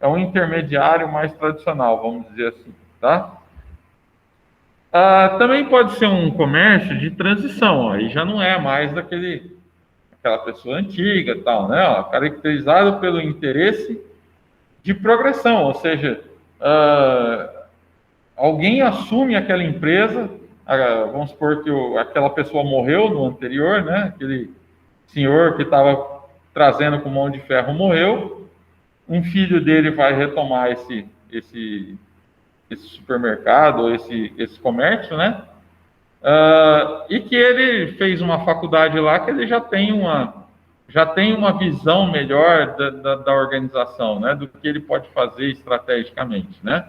é um intermediário mais tradicional, vamos dizer assim, tá? Também pode ser um comércio de transição, aí já não é mais aquela pessoa antiga, tal, né? Ó, caracterizado pelo interesse de progressão, ou seja, alguém assume aquela empresa, vamos supor que aquela pessoa morreu no anterior, né? Aquele senhor que estava trazendo com mão de ferro morreu, um filho dele vai retomar esse supermercado, esse comércio, né? E que ele fez uma faculdade lá que ele já tem uma visão melhor da organização, né? Do que ele pode fazer estrategicamente, né?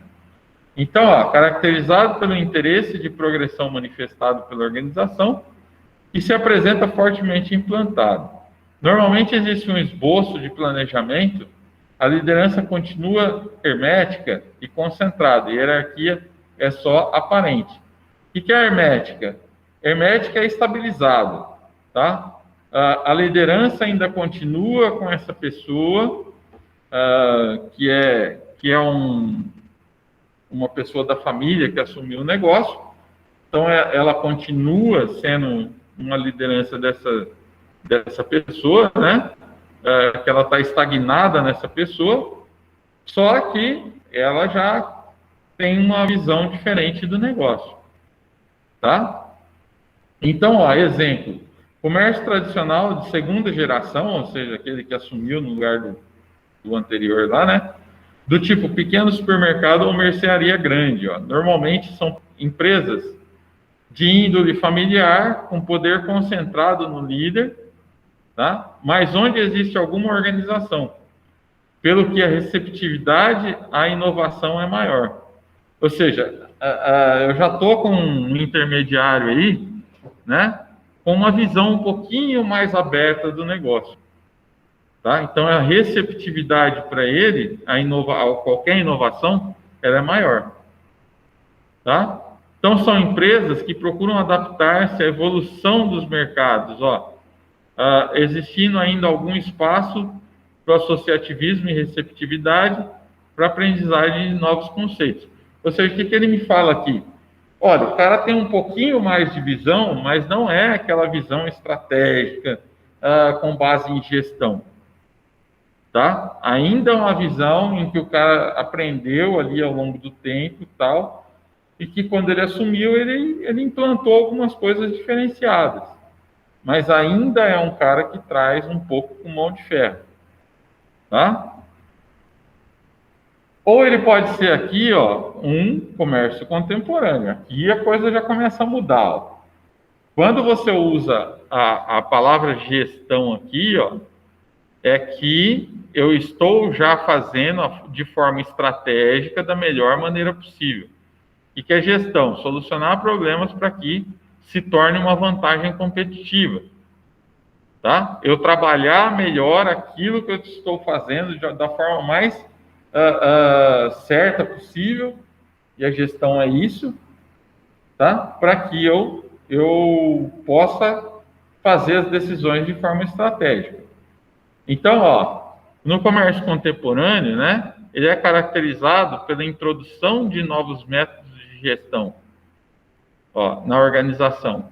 Então, caracterizado pelo interesse de progressão manifestado pela organização e se apresenta fortemente implantado. Normalmente existe um esboço de planejamento, a liderança continua hermética e concentrada, a hierarquia é só aparente. O que é hermética? Hermética é estabilizado, tá? A liderança ainda continua com essa pessoa, que é uma pessoa da família que assumiu o negócio, então ela continua sendo uma liderança dessa pessoa, né? Que ela está estagnada nessa pessoa, só que ela já tem uma visão diferente do negócio, tá? Então, exemplo, comércio tradicional de segunda geração, ou seja, aquele que assumiu no lugar do anterior lá, né? Do tipo pequeno supermercado ou mercearia grande, normalmente são empresas de índole familiar, com poder concentrado no líder, tá? Mas onde existe alguma organização, pelo que a receptividade à inovação é maior. Ou seja, eu já estou com um intermediário aí, né? Com uma visão um pouquinho mais aberta do negócio. Tá? Então, a receptividade para ele, qualquer inovação, ela é maior. Tá? Então, são empresas que procuram adaptar-se à evolução dos mercados, existindo ainda algum espaço para o associativismo e receptividade para aprendizagem de novos conceitos. Ou seja, o que ele me fala aqui? Olha, o cara tem um pouquinho mais de visão, mas não é aquela visão estratégica com base em gestão. Tá? Ainda é uma visão em que o cara aprendeu ali ao longo do tempo e tal, e que quando ele assumiu, ele implantou algumas coisas diferenciadas. Mas ainda é um cara que traz um pouco com mão de ferro. Tá? Ou ele pode ser aqui, um comércio contemporâneo. Aqui a coisa já começa a mudar. Quando você usa a palavra gestão aqui, é que eu estou já fazendo de forma estratégica da melhor maneira possível. E que é gestão, solucionar problemas para que se torne uma vantagem competitiva. Tá? Eu trabalhar melhor aquilo que eu estou fazendo da forma mais certa possível, e a gestão é isso, tá? Para que eu possa fazer as decisões de forma estratégica. Então, no comércio contemporâneo, né, ele é caracterizado pela introdução de novos métodos de gestão na organização.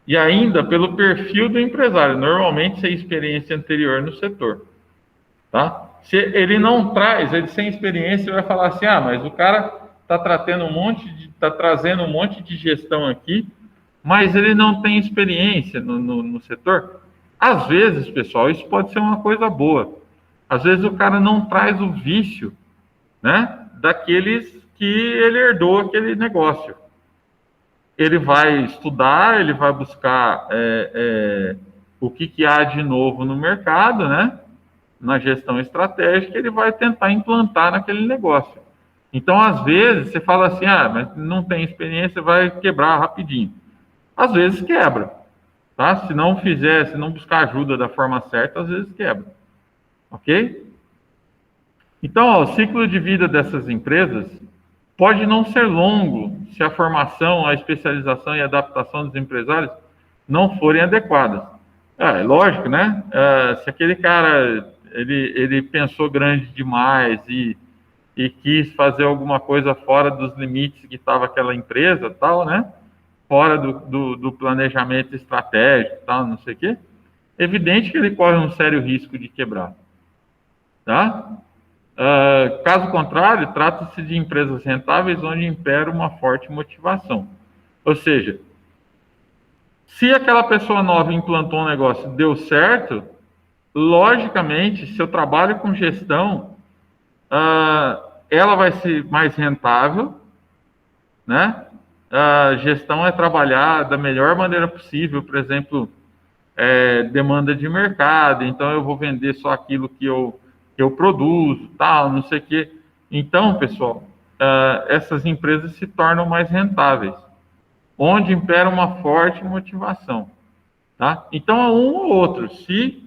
E ainda pelo perfil do empresário, normalmente sem experiência anterior no setor. Tá? Se ele não traz, ele sem experiência, ele vai falar assim, mas o cara está trazendo um monte de gestão aqui, mas ele não tem experiência no setor. Às vezes, pessoal, isso pode ser uma coisa boa. Às vezes o cara não traz o vício, né, daqueles que ele herdou aquele negócio. Ele vai estudar, ele vai buscar o que há de novo no mercado, né, na gestão estratégica, ele vai tentar implantar naquele negócio. Então, às vezes, você fala assim, mas não tem experiência, vai quebrar rapidinho. Às vezes quebra. Tá? Se não buscar ajuda da forma certa, às vezes quebra. Ok? Então, o ciclo de vida dessas empresas pode não ser longo se a formação, a especialização e a adaptação dos empresários não forem adequadas. É lógico, né? Se aquele cara ele pensou grande demais e quis fazer alguma coisa fora dos limites que estava aquela empresa, tal, né? Fora do planejamento estratégico, tal, não sei o quê, evidente que ele corre um sério risco de quebrar, tá? Caso contrário, trata-se de empresas rentáveis onde impera uma forte motivação. Ou seja, se aquela pessoa nova implantou um negócio e deu certo, logicamente, se eu trabalho com gestão, ela vai ser mais rentável, né? A gestão é trabalhar da melhor maneira possível, por exemplo, demanda de mercado, então eu vou vender só aquilo que eu produzo, tal, não sei o quê. Então, pessoal, essas empresas se tornam mais rentáveis, onde impera uma forte motivação, tá? Então, é um ou outro. Se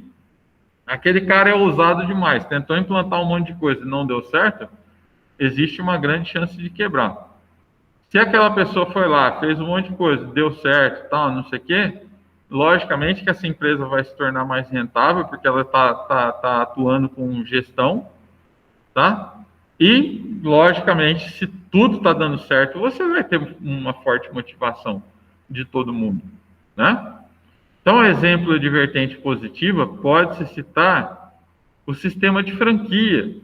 aquele cara é ousado demais, tentou implantar um monte de coisa e não deu certo, existe uma grande chance de quebrar. Se aquela pessoa foi lá, fez um monte de coisa, deu certo, tal, não sei o quê, logicamente que essa empresa vai se tornar mais rentável, porque ela tá atuando com gestão, tá? E, logicamente, se tudo está dando certo, você vai ter uma forte motivação de todo mundo, né? Então, exemplo de vertente positiva, pode-se citar o sistema de franquia,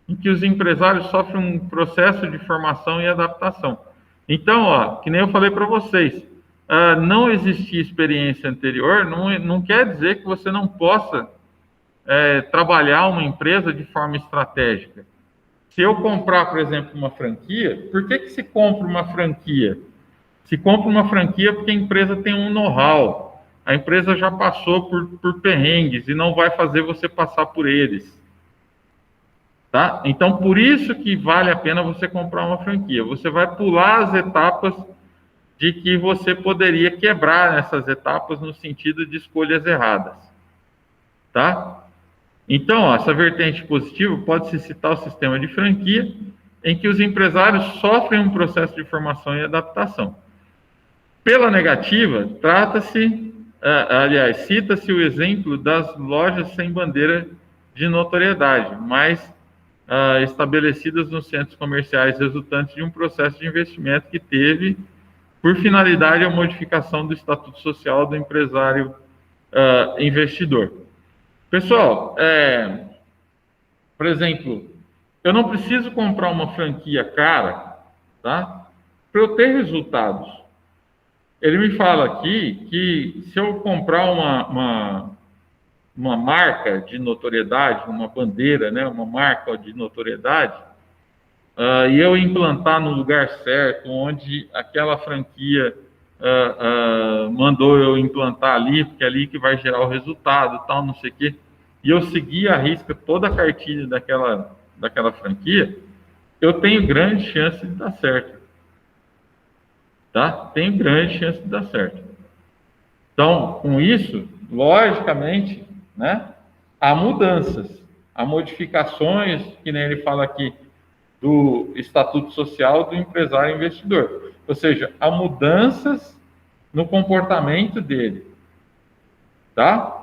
em que os empresários sofrem um processo de formação e adaptação. Então, ó, que nem eu falei para vocês, não existir experiência anterior não quer dizer que você não possa trabalhar uma empresa de forma estratégica. Se eu comprar, por exemplo, uma franquia, por que se compra uma franquia? Se compra uma franquia porque a empresa tem um know-how, a empresa já passou por perrengues e não vai fazer você passar por eles. Tá? Então, por isso que vale a pena você comprar uma franquia. Você vai pular as etapas de que você poderia quebrar nessas etapas no sentido de escolhas erradas. Tá? Então, ó, essa vertente positiva pode-se citar o sistema de franquia, em que os empresários sofrem um processo de formação e adaptação. Pela negativa, cita-se o exemplo das lojas sem bandeira de notoriedade, mas estabelecidas nos centros comerciais, resultantes de um processo de investimento que teve por finalidade a modificação do estatuto social do empresário investidor. Pessoal, por exemplo, eu não preciso comprar uma franquia cara, tá? Para eu ter resultados. Ele me fala aqui que se eu comprar uma marca de notoriedade, uma bandeira, né, uma marca de notoriedade, e eu implantar no lugar certo, onde aquela franquia mandou eu implantar ali, porque é ali que vai gerar o resultado, tal, não sei o quê, e eu seguir à risca toda a cartilha daquela franquia, eu tenho grande chance de dar certo. Tá? Tenho grande chance de dar certo. Então, com isso, logicamente, né, há mudanças, há modificações, que nem ele fala aqui, do estatuto social do empresário investidor. Ou seja, há mudanças no comportamento dele. Tá?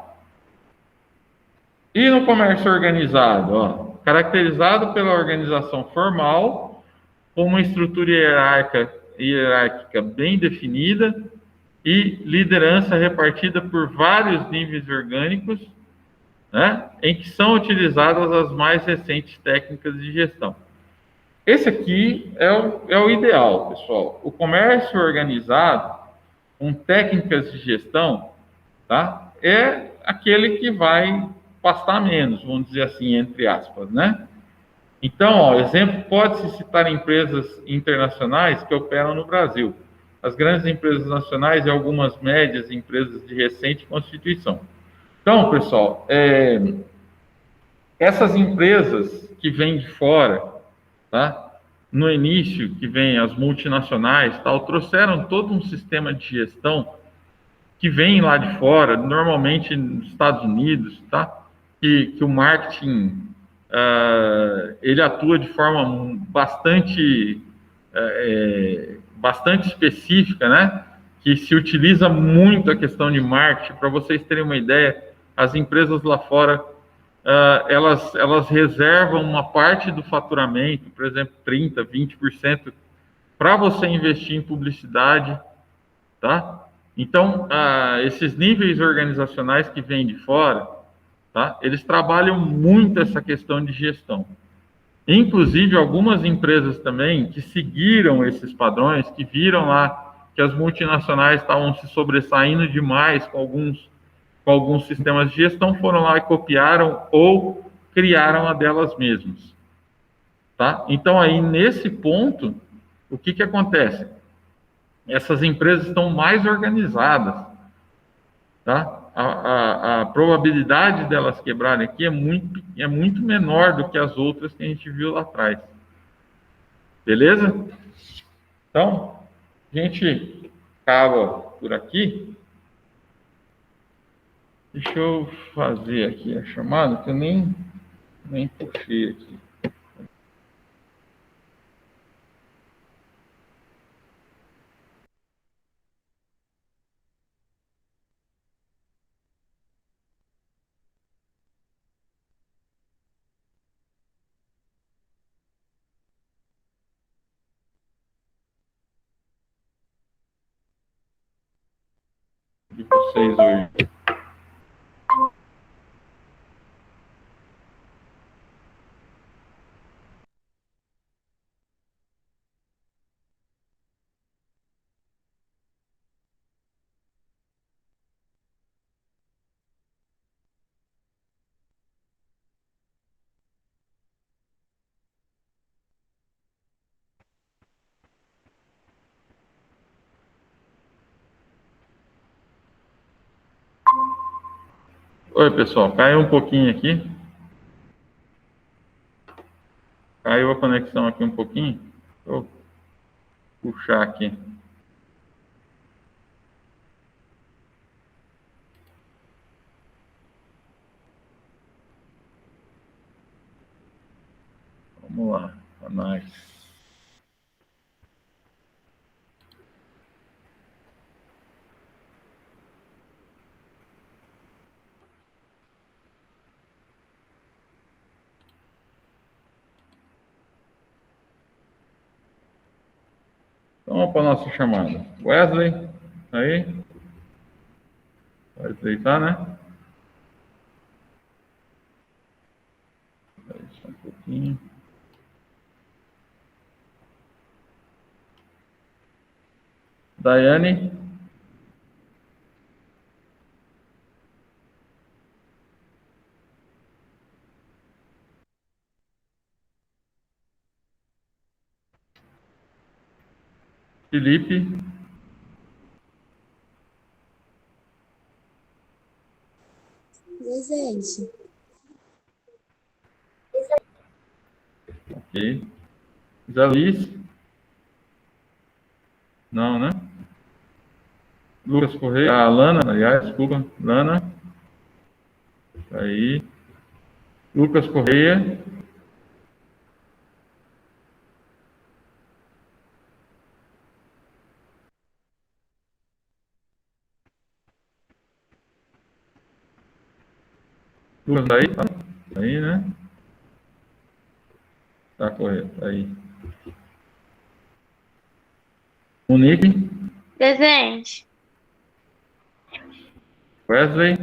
E no comércio organizado, ó, caracterizado pela organização formal, com uma estrutura hierárquica bem definida e liderança repartida por vários níveis orgânicos, né, em que são utilizadas as mais recentes técnicas de gestão. Esse aqui é o ideal, pessoal. O comércio organizado, com técnicas de gestão, tá, é aquele que vai pastar menos, vamos dizer assim, entre aspas, né? Então, ó, exemplo, pode-se citar empresas internacionais que operam no Brasil, as grandes empresas nacionais e algumas médias empresas de recente constituição. Então, pessoal, essas empresas que vêm de fora, tá? No início, que vem as multinacionais, tal, trouxeram todo um sistema de gestão que vem lá de fora, normalmente nos Estados Unidos, tá? Que o marketing ele atua de forma bastante específica, né? Que se utiliza muito a questão de marketing. Para vocês terem uma ideia, as empresas lá fora elas reservam uma parte do faturamento, por exemplo, 30%, 20%, para você investir em publicidade, tá? Então, esses níveis organizacionais que vêm de fora, tá? Eles trabalham muito essa questão de gestão. Inclusive, algumas empresas também que seguiram esses padrões, que viram lá que as multinacionais estavam se sobressaindo demais com alguns sistemas de gestão, foram lá e copiaram ou criaram a delas mesmas. Tá? Então, aí, nesse ponto, o que, que acontece? Essas empresas estão mais organizadas. Tá? A probabilidade delas quebrarem aqui é muito menor do que as outras que a gente viu lá atrás. Beleza? Então, a gente acaba por aqui. Deixa eu fazer aqui a chamada, que eu nem puxei aqui. De vocês hoje. Oi, pessoal, caiu um pouquinho aqui. Caiu a conexão aqui um pouquinho. Vou puxar aqui. Vamos lá, análise. Então, vamos para a nossa chamada. Wesley, aí. Wesley tá, né? Só um pouquinho. Daiane. Felipe. Presente. Ok. Zé Luiz. Não, né? Lucas Correia. Ah, Lana, aliás, desculpa. Lana. Aí. Lucas Correia. Lucas tá aí? Tá aí, né? Tá correto, tá aí. Monique. Presente. Wesley.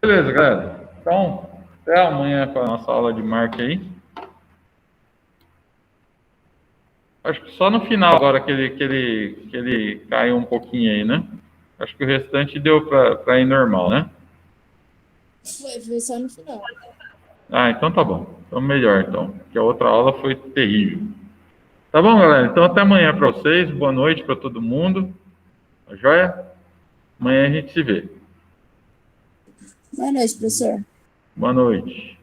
Beleza, galera. Então, até amanhã com a nossa aula de marketing aí. Acho que só no final agora que ele caiu um pouquinho aí, né? Acho que o restante deu para ir normal, né? Foi só no final. Ah, então tá bom. Então melhor, então. Porque a outra aula foi terrível. Tá bom, galera? Então até amanhã para vocês. Boa noite para todo mundo. Tá joia? Amanhã a gente se vê. Boa noite, professor. Boa noite.